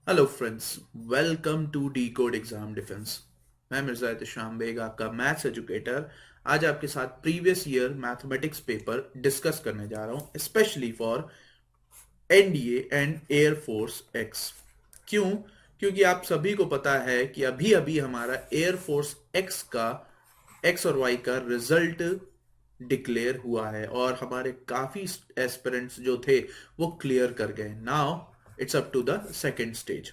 Hello friends, welcome to decode exam defence. मैं मिर्जा एहतशाम बेग, आपका maths educator. आज आपके साथ previous year mathematics paper discuss करने जा रहा हूं, specially for NDA and air force X. क्यों? क्योंकि आप सभी को पता है कि अभी अभी हमारा एयर फोर्स एक्स का एक्स और वाई का रिजल्ट डिक्लेयर हुआ है और हमारे काफी एस्पिरेंट्स जो थे वो क्लियर कर गए। Now it's up to the second stage.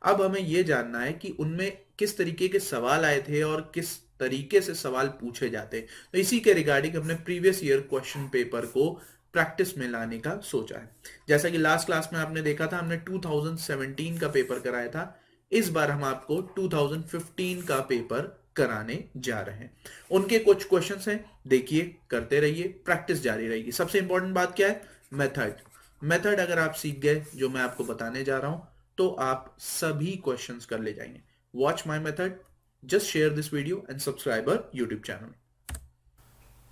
अब हमें ये जानना है कि उनमें किस तरीके के सवाल आए थे और किस तरीके से सवाल पूछे जाते। तो इसी के रिगार्डिंग हमने प्रीवियस ईयर क्वेश्चन पेपर को प्रैक्टिस में लाने का सोचा है। जैसा कि लास्ट क्लास में आपने देखा था, हमने 2017 का पेपर कराया था। इस बार हम आपको 2015 का पेपर कराने जा रहे हैं। उनके कुछ क्वेश्चंस हैं, देखिए, करते रहिए, प्रैक्टिस जारी रहेगी। सबसे इंपॉर्टेंट बात क्या है? मेथड। मेथड अगर आप सीख गए जो मैं आपको बताने जा रहा हूं, तो आप सभी क्वेश्चंस कर ले जाएंगे। Watch my method, just share this video and subscribe our YouTube channel.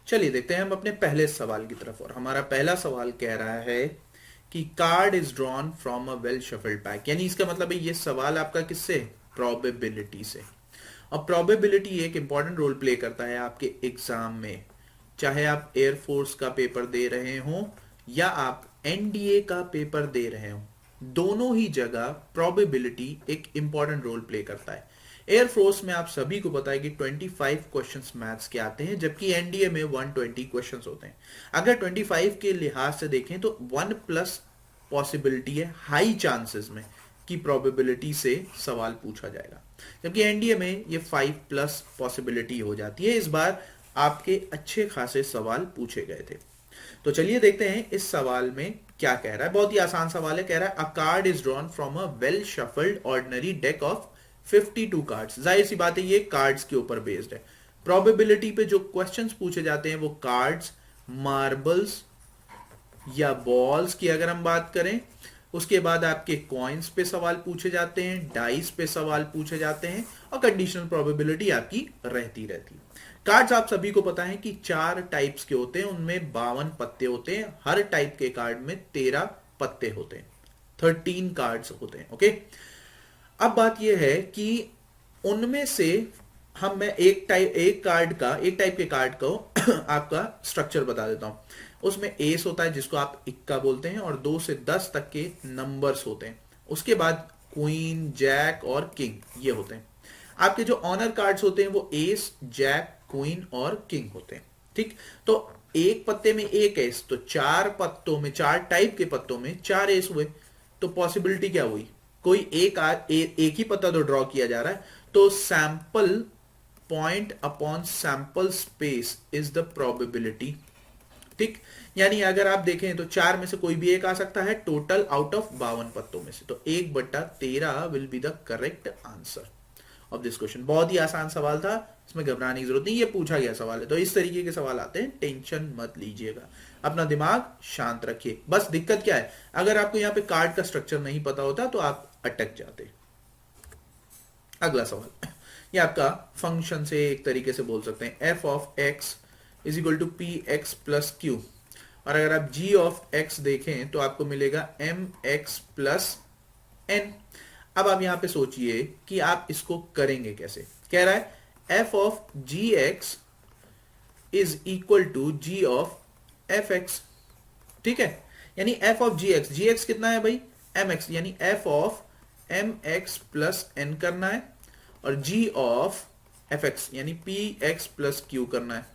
चलिए देखते हैं हम अपने पहले सवाल की तरफ। और हमारा पहला सवाल कह रहा है कि card is drawn from a well shuffled pack. यानी इसका मतलब है ये सवाल आपका किससे? प्रोबेबिलिटी से। और प्रोबेबिलिटी एक इंपॉर्टेंट रोल प्ले करता है आपके एग्जाम में। चाहे आप एयरफोर्स का पेपर दे रहे हो या आप एनडीए का पेपर दे रहे हो, दोनों ही जगह प्रोबेबिलिटी एक इंपॉर्टेंट रोल प्ले करता है। एयरफोर्स में आप सभी को पता है कि 25 क्वेश्चंस मैथ्स के आते हैं, जबकि एनडीए में 120 क्वेश्चंस होते हैं। अगर 25 के लिहाज से देखें तो 1 प्लस पॉसिबिलिटी है हाई चांसेस में कि प्रोबेबिलिटी से सवाल पूछा जाएगा, जबकि एनडीए में ये 5 प्लस पॉसिबिलिटी हो जाती है। इस बार आपके अच्छे खासे सवाल पूछे गए थे। तो चलिए देखते हैं इस सवाल में क्या कह रहा है। बहुत ही आसान सवाल है। कह रहा है अ card is drawn from a well shuffled ordinary deck of 52 cards. जाहिर सी बात है ये कार्ड्स के ऊपर बेस्ड है। प्रोबेबिलिटी पे जो क्वेश्चंस पूछे जाते हैं वो कार्ड्स, मार्बल्स या बॉल्स की अगर हम बात करें, उसके बाद आपके कॉइन्स पे सवाल पूछे जाते हैं, डाइस पे सवाल पूछे जाते हैं, और कंडीशनल प्रोबेबिलिटी आपकी रहती रहती है। कार्ड्स आप सभी को पता है कि 4 टाइप्स के होते हैं, उनमें 52 पत्ते होते हैं। हर टाइप के कार्ड में 13 पत्ते होते हैं, 13 कार्ड्स होते हैं। ओके, अब बात यह है कि उनमें से मैं एक टाइप के कार्ड को आपका स्ट्रक्चर बता देता हूं। उसमें एस होता है जिसको आप इक्का बोलते हैं, और 2 से 10 तक के नंबर्स होते हैं। उसके बाद क्वीन, जैक और किंग ये होते हैं। आपके जो ऑनर कार्ड्स होते हैं वो एस, जैक, क्वीन और किंग होते हैं। ठीक, तो एक पत्ते में एक एस, तो 4 पत्तों में, 4 टाइप के पत्तों में 4 एस हुए। तो पॉसिबिलिटी क्या हुई? कोई एक ही पत्ता तो ड्रॉ किया जा रहा है, तो sample point upon sample space is the probability. ठीक, यानी अगर आप देखें तो 4 में से कोई भी एक आ सकता है, टोटल आउट ऑफ 52 पत्तों में से। तो 1/13 will be the correct answer of this question. बहुत ही आसान सवाल था, इसमें घबराने की जरूरत नहीं, ये पूछा गया सवाल है। तो इस तरीके के सवाल आते हैं, टेंशन मत लीजिएगा, अपना दिमाग शांत रखिए। बस दिक्कत क्या है, अगर आपको यहाँ पे कार्ड का स्ट्रक्चर नहीं पता होता तो आप अटक जाते। अगला सवाल, ये आपका फंक्शन से एक तरीके से बोल सकते हैं, f of x is equal to p x plus q. और अगर आप जी ऑफ एक्स देखें तो आपको मिलेगा एम एक्स प्लस एन। अब आप यहां पे सोचिए कि आप इसको करेंगे कैसे। कह रहा है f of g x is equal to g of f x. ठीक है, यानी एफ ऑफ जी एक्स कितना है भाई? एम एक्स, यानी f of m x plus n करना है, और जी ऑफ एफ एक्स यानी पी एक्स प्लस क्यू करना है।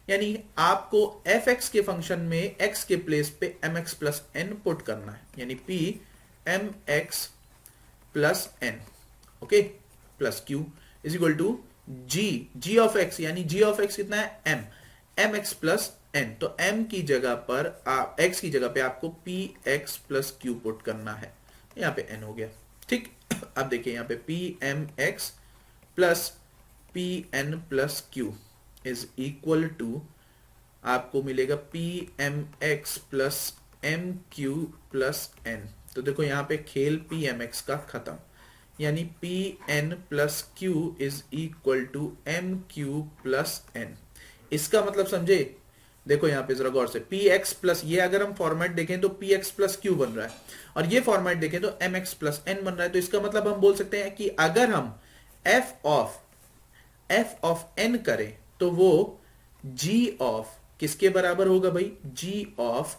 यानी आपको एफ एक्स के फंक्शन में एक्स के प्लेस पे m x plus n put करना है, यानी p m x plus n, okay, plus q is equal to g of x, यानी जी ऑफ एक्स कितना है? M, m x plus n. तो एम की जगह पर एक्स की जगह पे आपको P x plus Q put करना है, यहां पे एन हो गया। ठीक, अब देखिए यहां पे p m x plus p n plus q is equal to आपको मिलेगा p m x plus m q plus n. तो देखो यहां पे खेल पी एम एक्स का खत्म, यानी p n plus q is equal to m q plus n. इसका मतलब समझे? देखो यहाँ पे जरा गौर से, पी एक्स प्लस, ये अगर हम फॉर्मेट देखें तो पी एक्स प्लस क्यू बन रहा है, और ये फॉर्मेट देखें तो एम एक्स प्लस एन बन रहा है। तो इसका मतलब हम बोल सकते हैं कि अगर हम एफ ऑफ एन करें तो वो जी ऑफ किसके बराबर होगा भाई, जी ऑफ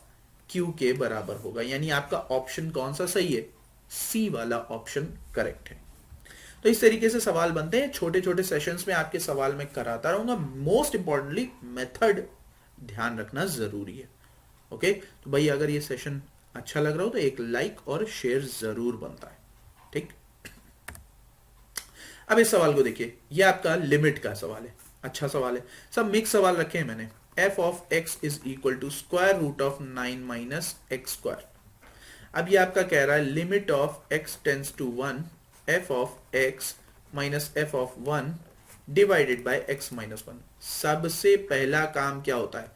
क्यू के बराबर होगा। यानी आपका ऑप्शन कौन सा सही है, सी वाला ऑप्शन करेक्ट है। तो इस तरीके से सवाल बनते हैं, छोटे छोटे सेशंस में आपके सवाल में कराता रहूंगा। मोस्ट इंपॉर्टेंटली मेथड ध्यान रखना जरूरी है। ओके, तो भाई अगर ये सेशन अच्छा लग रहा हो तो एक लाइक और शेयर जरूर बनता है। ठीक, अब इस सवाल को देखिए, ये आपका लिमिट का सवाल है। अच्छा सवाल है, सब मिक्स सवाल रखे हैं मैंने। f of x is equal to square root of 9 minus x square. अब ये आपका कह रहा है limit of x tends to 1 f of x minus f of 1 divided by x minus 1। सबसे पहला काम क्या होता है,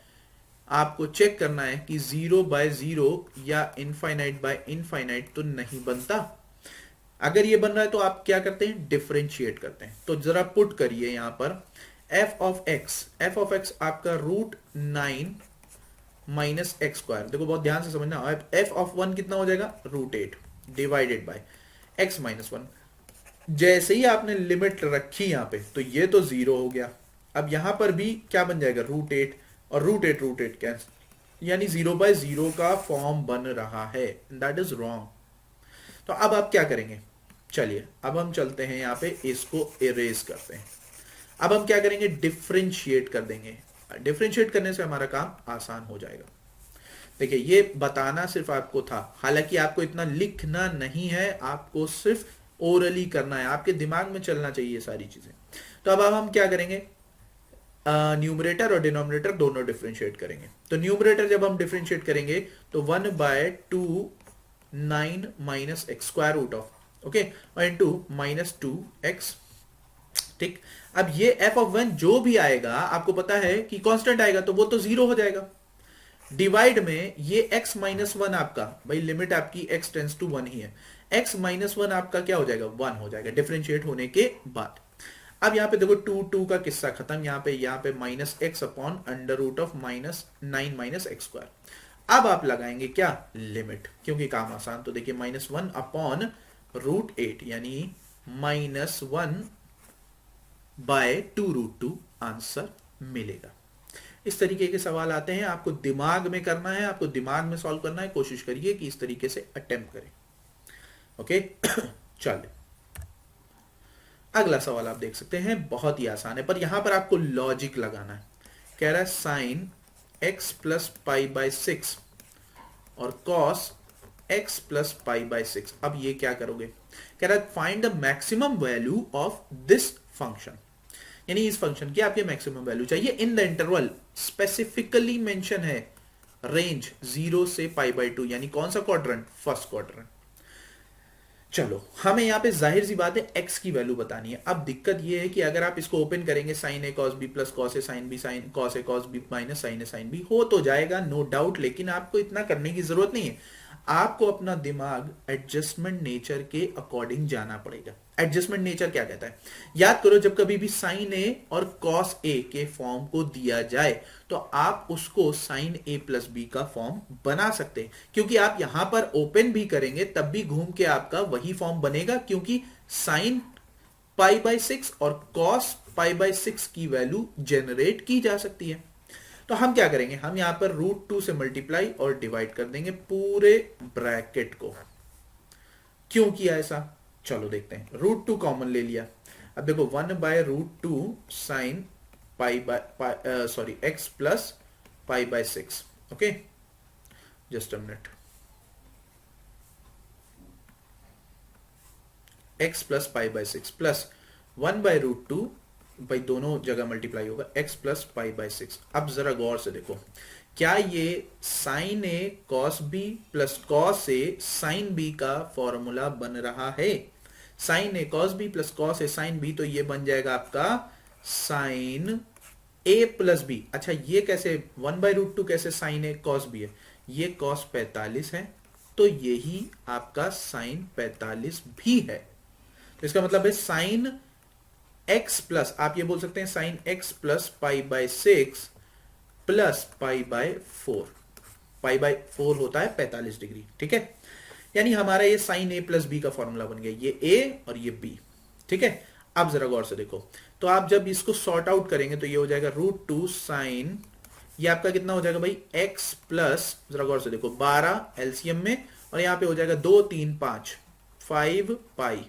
आपको चेक करना है कि 0 बाय 0 या इनफाइनाइट बाय इनफाइनाइट तो नहीं बनता। अगर ये बन रहा है तो आप क्या करते हैं, डिफरेंशिएट करते हैं। तो जरा पुट करिए यहां पर f ऑफ x आपका रूट 9 माइनस एक्स स्क्वायर। देखो बहुत ध्यान से समझना, f ऑफ 1 कितना हो जाएगा, root 8 divided by x minus 1। जैसे ही आपने लिमिट रखी यहां पे तो ये तो 0 हो गया। अब यहां पर भी क्या बन जाएगा, रूट 8 और रूट 8 कैंसिल, यानी 0 बाय 0 का फॉर्म बन रहा है। That is wrong. तो अब आप क्या करेंगे, चलिए अब हम चलते हैं यहां पे, इसको इरेज करते हैं। अब हम क्या करेंगे, डिफरेंशिएट कर देंगे। डिफरेंशिएट करने से हमारा काम आसान हो जाएगा। देखिए ये बताना सिर्फ आपको था, हालांकि आपको इतना लिखना नहीं है, आपको सिर्फ ओरली करना है, आपके दिमाग में चलना चाहिए सारी चीजें। तो अब हम क्या करेंगे, न्यूमरेटर और डिनोमिनेटर दोनों डिफरेंशिएट करेंगे। तो न्यूमरेटर जब हम डिफरेंशिएट करेंगे तो 1/2 9 minus x square root of, okay, into minus 2x। ठीक, अब ये f ऑफ 1 जो भी आएगा आपको पता है कि कांस्टेंट आएगा तो वो तो 0 हो जाएगा। डिवाइड में ये x माइनस 1 आपका, भाई लिमिट आपकी x टेंस टू 1 ही है, x माइनस 1 आपका क्या हो जाएगा, 1 हो जाएगा डिफरेंशिएट होने के बाद। अब यहां पे देखो 2 का किस्सा खत्म, यहां पे minus x upon under root of minus 9 minus x square. अब आप लगाएंगे क्या, लिमिट, क्योंकि काम आसान। तो देखिए माइनस 1 अपॉन रूट 8 यानी माइनस 1 बाय 2 रूट 2 आंसर मिलेगा। इस तरीके के सवाल आते हैं, आपको दिमाग में करना है, आपको दिमाग में सॉल्व करना है। कोशिश करिए कि इस तरीके से अटेम्प्ट करें। ओके चलिए अगला सवाल आप देख सकते हैं, बहुत ही आसान है, पर यहां पर आपको लॉजिक लगाना है। कह रहा है sine x plus pi by 6 और cos x plus pi by 6। अब ये क्या करोगे, कह रहा है find the maximum value of this function, यानी इस फंक्शन की आपके मैक्सिमम वैल्यू चाहिए in the interval. Specifically mention है रेंज 0 से पाई बाय 2, यानी कौन सा क्वाड्रेंट, फर्स्ट क्वाड्रेंट। चलो हमें यहां पे जाहिर सी बात है x की वैल्यू बतानी है। अब दिक्कत ये है कि अगर आप इसको ओपन करेंगे sign A cos B plus cos A sine B sine cos A cos B minus sign A sine B, हो तो जाएगा नो डाउट, लेकिन आपको इतना करने की जरूरत नहीं है। आपको अपना दिमाग एडजस्टमेंट नेचर के अकॉर्डिंग जाना पड़ेगा। एडजस्टमेंट नेचर क्या कहता है, याद करो जब कभी भी साइन ए और कॉस ए के फॉर्म को दिया जाए तो आप उसको साइन ए प्लस बी का फॉर्म बना सकते हैं, क्योंकि आप यहां पर ओपन भी करेंगे तब भी घूम के आपका वही फॉर्म बनेगा, क्योंकि साइन पाई बाय 6 और कॉस पाई बाय 6 की वैल्यू जनरेट की जा सकती है। तो हम क्या करेंगे, हम यहां पर रूट 2 से मल्टीप्लाई और डिवाइड कर देंगे पूरे ब्रैकेट को। क्यों किया ऐसा, चलो देखते हैं। रूट 2 कॉमन ले लिया, अब देखो 1/√2 sign pi bye sorry x plus pi by 6। Okay just a minute, x plus pi by 6 plus 1/√2, भाई दोनों जगह मल्टीप्लाई होगा, x प्लस पाई बाय 6। अब जरा गौर से देखो, क्या ये sign A cos B plus cos A sine B का फॉर्मूला बन रहा है। Sign A cos B plus cos A sine B, तो ये बन जाएगा आपका साइन ए प्लस बी। अच्छा ये कैसे, 1/√2 कैसे साइन ए कॉस बी है, ये कॉस 45 है, तो यही आपका साइन 45 भी है। तो इसका मतलब है साइन x प्लस, आप ये बोल सकते हैं sine x plus pi by 6 plus pi by 4। Pi by 4 होता है 45 डिग्री, ठीक है। यानी हमारा ये साइन ए प्लस बी का फॉर्मूला बन गया, ये ए और ये बी, ठीक है। अब जरा गौर से देखो, तो आप जब इसको सॉर्ट आउट करेंगे तो ये हो जाएगा √2 साइन, ये आपका कितना हो जाएगा भाई, x प्लस, जरा गौर से देखो 12 एलसीएम में, और यहां पे हो जाएगा 2 3 5 5 पाई।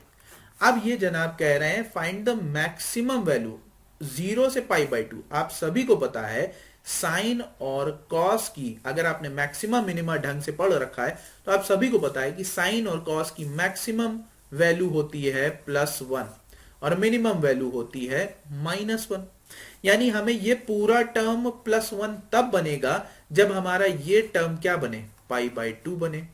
अब ये जनाब कह रहे हैं फाइंड द मैक्सिमम वैल्यू 0 से पाई बाय 2। आप सभी को पता है साइन और कॉस की, अगर आपने मैक्सिमम मिनिमम ढंग से पढ़ रखा है तो आप सभी को पता है कि साइन और कॉस की मैक्सिमम वैल्यू होती है +1 और मिनिमम वैल्यू होती है -1। यानी हमें ये पूरा टर्म +1 तब बनेगा जब हमारा ये टर्म क्या बने, पाई बाय 2 बने।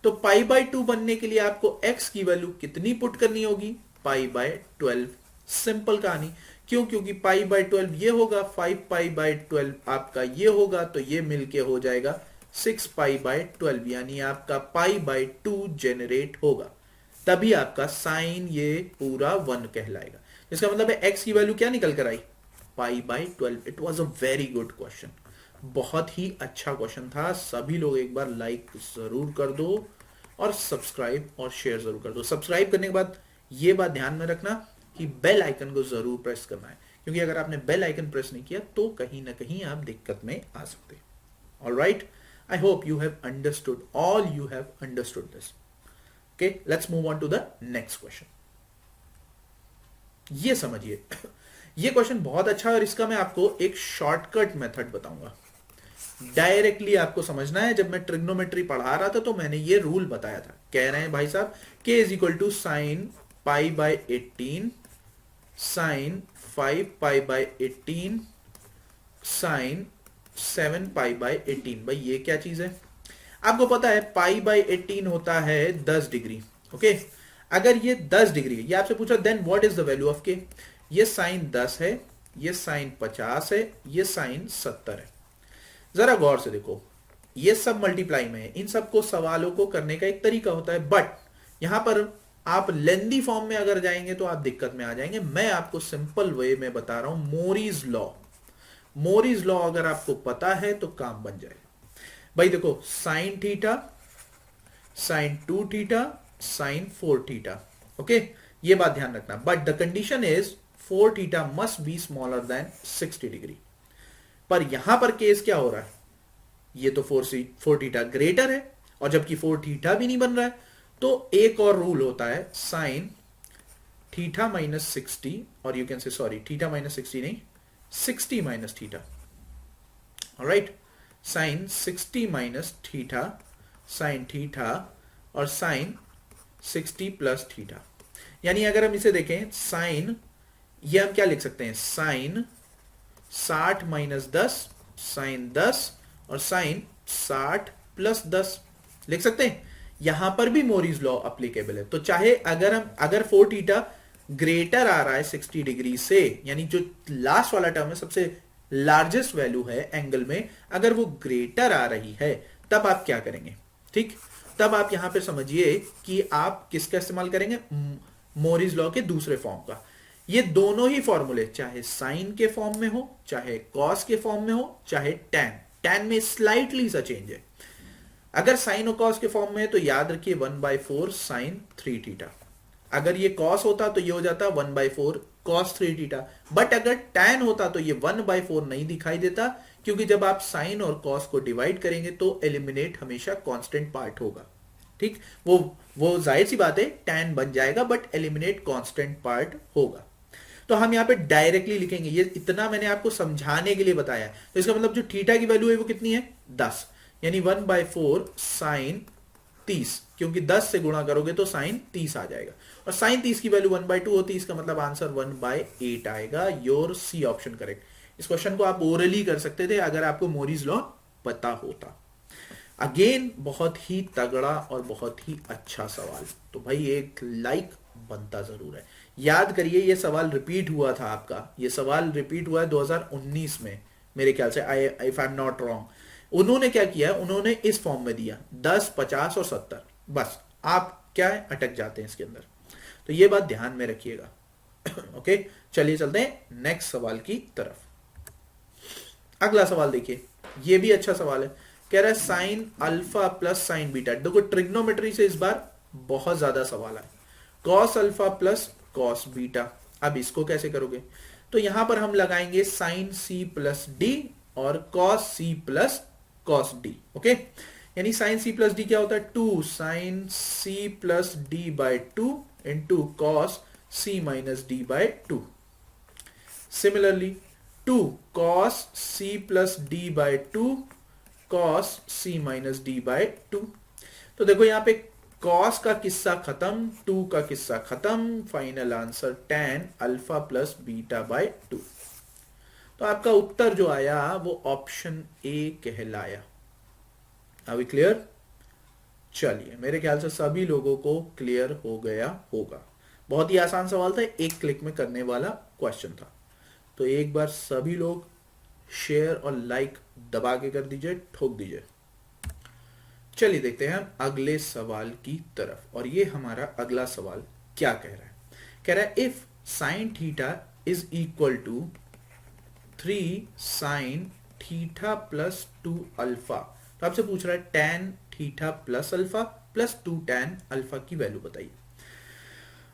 तो पाई बाय 2 बनने के लिए आपको x की वैल्यू कितनी पुट करनी होगी, पाई बाय 12। सिंपल कहानी। क्यों, क्योंकि पाई बाय 12 ये होगा, 5 पाई बाय 12 आपका ये होगा, तो ये मिलके हो जाएगा 6 पाई बाय 12, यानी आपका पाई बाय 2 जेनरेट होगा। तभी आपका साइन ये पूरा 1 कहलाएगा। इसका मतलब है x की वैल्यू क्या निकल कर आई, pi by 12। It was a very good question, बहुत ही अच्छा क्वेश्चन था। सभी लोग एक बार लाइक जरूर कर दो और सब्सक्राइब और शेयर जरूर कर दो। सब्सक्राइब करने के बाद ये बात ध्यान में रखना कि बेल आइकन को जरूर प्रेस करना है, क्योंकि अगर आपने बेल आइकन प्रेस नहीं किया तो कहीं ना कहीं आप दिक्कत में आ सकते हैं। Alright, I hope you have understood, all you have understood this. Okay, let's move on to the next question. ये समझिए, ये क्वेश्चन बहुत अच्छा है और इसका मैं आपको एक शॉर्टकट मेथड बताऊंगा। डायरेक्टली आपको समझना है। जब मैं ट्रिग्नोमेट्री पढ़ा रहा था तो मैंने ये रूल बताया था। कह रहे हैं भाई साहब k is equal to sine pi by 18 sine 5 pi by 18 sine 7 pi by 18। भाई ये क्या चीज है, आपको पता है पाई बाय 18 होता है 10 डिग्री। ओके, अगर ये 10 डिग्री है, ये आपसे पूछा then what is the value of k। ये साइन 10 है, ये साइन 50 है, ये साइन 70 है। जरा गौर से देखो, ये सब मल्टीप्लाई में है। इन सबको सवालों को करने का एक तरीका होता है, बट यहां पर आप लेंदी फॉर्म में अगर जाएंगे तो आप दिक्कत में आ जाएंगे। मैं आपको सिंपल वे में बता रहा हूं, मोरीज लॉ। मोरीज लॉ अगर आपको पता है तो काम बन जाएगा। भाई देखो, sine theta, sine 2 theta, sine 4 theta. Okay, ये बात ध्यान रखना, but the condition is 4 theta must be smaller than 60 degree. पर यहां पर केस क्या हो रहा है, ये तो 4 थीटा ग्रेटर है, और जबकि 4 थीटा भी नहीं बन रहा है, तो एक और रूल होता है साइन थीटा माइनस 60, और you can say sorry theta minus 60 नहीं, 60 minus theta. Alright, sine 60 minus theta, sine theta और साइन 60 प्लस थीटा। यानी अगर हम इसे देखें, साइन, ये हम क्या लिख सकते हैं, साइन 60 माइनस 10 साइन 10 और साइन 60 प्लस 10 लिख सकते हैं। यहां पर भी मोरीज लॉ अप्लीकेबल है। तो चाहे अगर 4 थीटा ग्रेटर आ रहा है 60 डिग्री से, यानी जो लास्ट वाला टर्म है, सबसे लार्जेस्ट वैल्यू है एंगल में, अगर वो ग्रेटर आ रही है, तब आप क्या करेंगे, ठीक, तब आप यहां पे समझिए कि आप किसका इस्तेमाल करेंगे, मोरीज लॉ के दूसरे फॉर्म का। ये दोनों ही फॉर्मूले, चाहे साइन के फॉर्म में हो, चाहे कॉस के फॉर्म में हो, चाहे टैन में स्लाइटली सा चेंज है। अगर साइन और कॉस के फॉर्म में है तो याद रखिए 1/4 साइन 3 थीटा। अगर ये कॉस होता तो ये हो जाता 1/4 कॉस 3 थीटा। बट अगर टैन होता तो ये 1/4 नहीं दिखाई देता, क्योंकि जब आप साइन और कॉस को डिवाइड करेंगे तो एलिमिनेट हमेशा कांस्टेंट पार्ट होगा, ठीक। वो जाहिर सी बात है टैन बन जाएगा, बट एलिमिनेट कांस्टेंट पार्ट होगा। तो हम यहां पे डायरेक्टली लिखेंगे, ये इतना मैंने आपको समझाने के लिए बताया। तो इसका मतलब जो थीटा की वैल्यू है वो कितनी है, 10, यानी 1/4 साइन 30, क्योंकि 10 से गुणा करोगे तो साइन 30 आ जाएगा, और साइन 30 की वैल्यू 1/2 होती है। इसका मतलब आंसर 1/8 आएगा। Your C option correct. इस क्वेश्चन को आप ओरली कर सकते थे अगर आपको मोरीज लॉ पता होता। अगेन बहुत ही तगड़ा और बहुत ही अच्छा सवाल, तो भाई एक लाइक बनता जरूर है। याद करिए, ये सवाल रिपीट हुआ था आपका, ये सवाल रिपीट हुआ है 2019 में मेरे ख्याल से, if I am not wrong. उन्होंने क्या किया, उन्होंने इस फॉर्म में दिया 10, 50 और 70। बस आप क्या है, अटक जाते हैं इसके अंदर। तो ये बात ध्यान में रखिएगा। ओके, चलिए चलते हैं नेक्स्ट सवाल की तरफ। अगला सवाल देखिए, ये भी अच्छा सवाल है। कह रहा है sine alpha plus sine beta. देखो ट्रिग्नोमेट्री से इस बार बहुत ज्यादा सवाल है। Cos alpha plus cos beta. अब इसको कैसे करोगे? तो यहां पर हम लगाएंगे साइन सी प्लस डी और cos C plus cos D. Okay, यानी साइन सी प्लस डी क्या होता है? 2 sine C plus D by 2 into cos C minus D by 2। Similarly 2 cos c plus d by 2 cos c minus d by 2। तो देखो यहां पे cos का किस्सा खत्म, 2 का किस्सा खत्म, final answer tan alpha plus beta by 2। तो आपका उत्तर जो आया वो ऑप्शन ए कहलाया। Are we clear? चलिए, मेरे ख्याल से सभी लोगों को क्लियर हो गया होगा। बहुत ही आसान सवाल था, एक क्लिक में करने वाला क्वेश्चन था। तो एक बार सभी लोग शेयर और लाइक दबा के कर दीजिए, ठोक दीजिए। चलिए देखते हैं हम अगले सवाल की तरफ। और ये हमारा अगला सवाल क्या कह रहा है? कह रहा है if sine theta is equal to 3 sine theta plus 2 alpha. तो आपसे पूछ रहा है tan theta plus alpha plus 2 tan alpha की वैल्यू बताइए।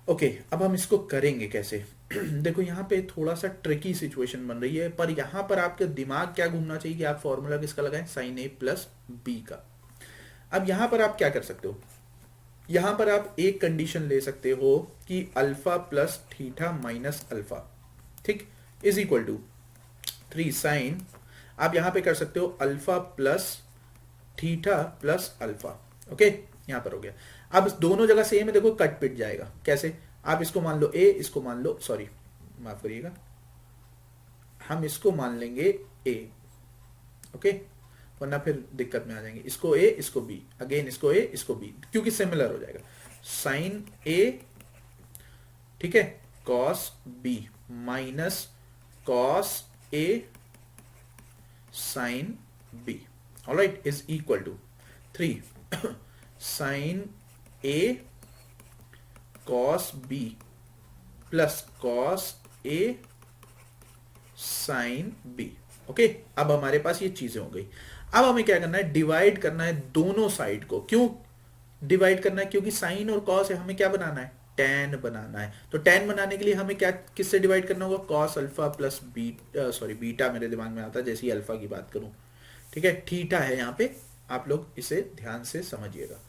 ओके, अब हम इसको करेंगे कैसे? देखो यहाँ पे थोड़ा सा ट्रिकी सिचुएशन बन रही है, पर यहाँ पर आपके दिमाग क्या घूमना चाहिए कि आप फॉर्मूला किसका लगाएं? साइन ए प्लस बी का। अब यहाँ पर आप क्या कर सकते हो? यहाँ पर आप एक कंडीशन ले सकते हो कि alpha plus theta minus alpha, ठीक, इज इक्वल टू 3 साइन, आप यहाँ पे कर सकते हो alpha plus theta plus alpha. Okay, यहाँ पर हो गया। अब दोनों जगह सेम है, देखो कट पिट जाएगा। कैसे? आप इसको मान लो ए, इसको मान लो, सॉरी माफ करिएगा, हम इसको मान लेंगे ए। ओके, वरना फिर दिक्कत में आ जाएंगे। इसको ए, इसको बी, अगेन इसको ए, इसको बी, क्योंकि सिमिलर हो जाएगा। साइन ए, ठीक है, cos B minus cos A sine B, alright, is equal to 3 sine A cos B plus cos A sine B. Okay, अब हमारे पास ये चीजें हो गई। अब हमें क्या करना है? डिवाइड करना है दोनों साइड को। क्यों डिवाइड करना है? क्योंकि साइन और कॉस है, हमें क्या बनाना है? tan बनाना है। तो tan बनाने के लिए हमें क्या, किससे डिवाइड करना होगा? cos alpha plus sorry beta मेरे दिमाग में आता है जैसे ही अल्फा की बात करूं, ठीक है। थीटा है यहाँ पे, आप लोग इसे ध्यान से समझिएगा।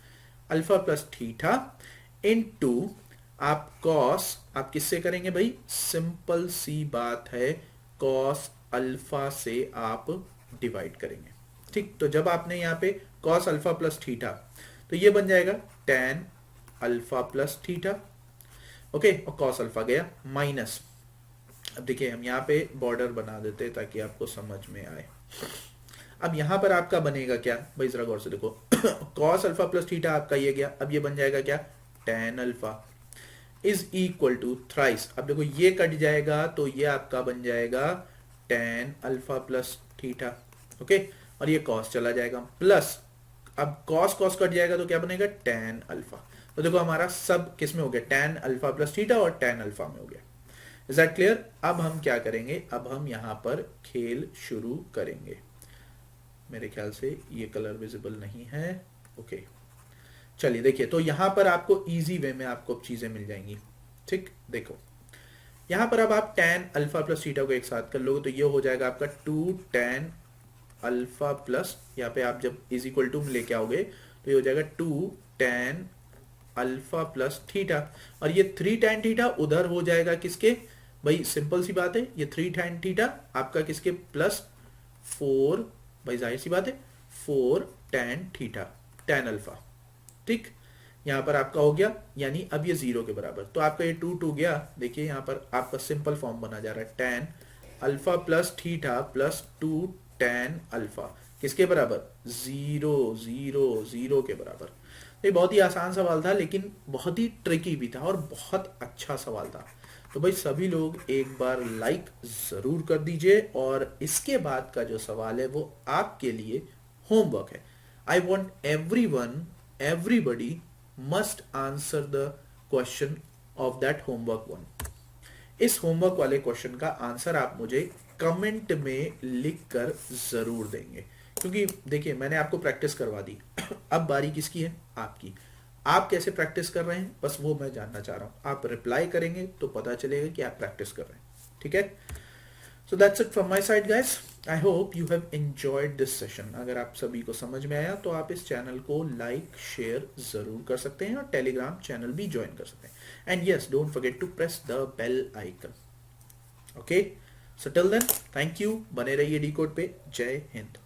अल्फा प्लस थीटा इनटू आप cos, आप किससे करेंगे भाई? सिंपल सी बात है, cos अल्फा से आप डिवाइड करेंगे, ठीक। तो जब आपने यहाँ पे cos अल्फा प्लस थीटा, तो ये बन जाएगा tan alpha plus theta. Okay, और cos अल्फा गया माइनस। अब देखिए हम यहाँ पे बॉर्डर बना देते हैं ताकि आपको समझ में आए। अब यहाँ पर आपका बनेगा क्या भाई? जरा गौर से देखो cos अल्फा प्लस थीटा आपका ये गया, अब ये बन जाएगा क्या? tan alpha is equal to thrice. अब देखो ये कट जाएगा तो ये आपका बन जाएगा tan alpha plus theta. Okay, और ये cos चला जाएगा प्लस, अब cos कट जाएगा तो क्या बनेगा? tan alpha. तो देखो हमारा सब किस में हो गया? tan अल्फा प्लस थीटा और tan अल्फा में हो गया। Is that clear? अब हम क्या करेंगे? अब हम यहां पर खेल शुरू करेंगे। मेरे ख्याल से ये कलर विजिबल नहीं है। ओके, चलिए देखिए, तो यहां पर आपको इजी वे में आपको चीजें मिल जाएंगी, ठीक। देखो यहां पर अब आप tan अल्फा प्लस थीटा को एक साथ कर लोगे तो ये हो जाएगा आपका 2 tan अल्फा प्लस, यहाँ पे आप जब इज इक्वल टू लेके आओगे तो ये हो जाएगा 2 tan अल्फा प्लस थीटा, और ये 3 tan थीटा उधर हो जाएगा किसके भाई? सिंपल सी बात है, ये 3 tan थीटा आपका किसके? प्लस 4, भाई जाहिर सी बात है 4 tan थीटा tan अल्फा, ठीक। यहां पर आपका हो गया, यानी अब ये 0 के बराबर, तो आपका ये 2 गया। देखिए यहां पर आपका सिंपल फॉर्म बना जा रहा है tan alpha plus theta plus 2 tan alpha किसके बराबर? 0 0 0 के बराबर। ये बहुत ही आसान सवाल था, लेकिन बहुत ही ट्रिकी भी था और बहुत अच्छा सवाल था। तो भाई सभी लोग एक बार लाइक जरूर कर दीजिए, और इसके बाद का जो सवाल है वो आपके लिए होमवर्क है। I want everybody must answer the question of that homework one। इस होमवर्क वाले क्वेश्चन का आंसर आप मुझे कमेंट में लिख कर जरूर देंगे, क्योंकि देखिए मैंने आपको प्रैक्टिस करवा दी। अब बारी किसकी है? आपकी। आप कैसे प्रैक्टिस कर रहे हैं बस वो मैं जानना चाह रहा हूं। आप रिप्लाई करेंगे तो पता चलेगा कि आप प्रैक्टिस कर रहे हैं। ठीक है, so that's it from my side guys. I hope you have enjoyed this session. अगर आप सभी को समझ में आया तो आप इस चैनल को लाइक शेयर जरूर कर सकते हैं और टेलीग्राम चैनल भी ज्वाइन कर सकते हैं। And yes, don't forget to press the bell icon. Okay, so till then thank you, बने रहिए डी कोड पे। जय हिंद।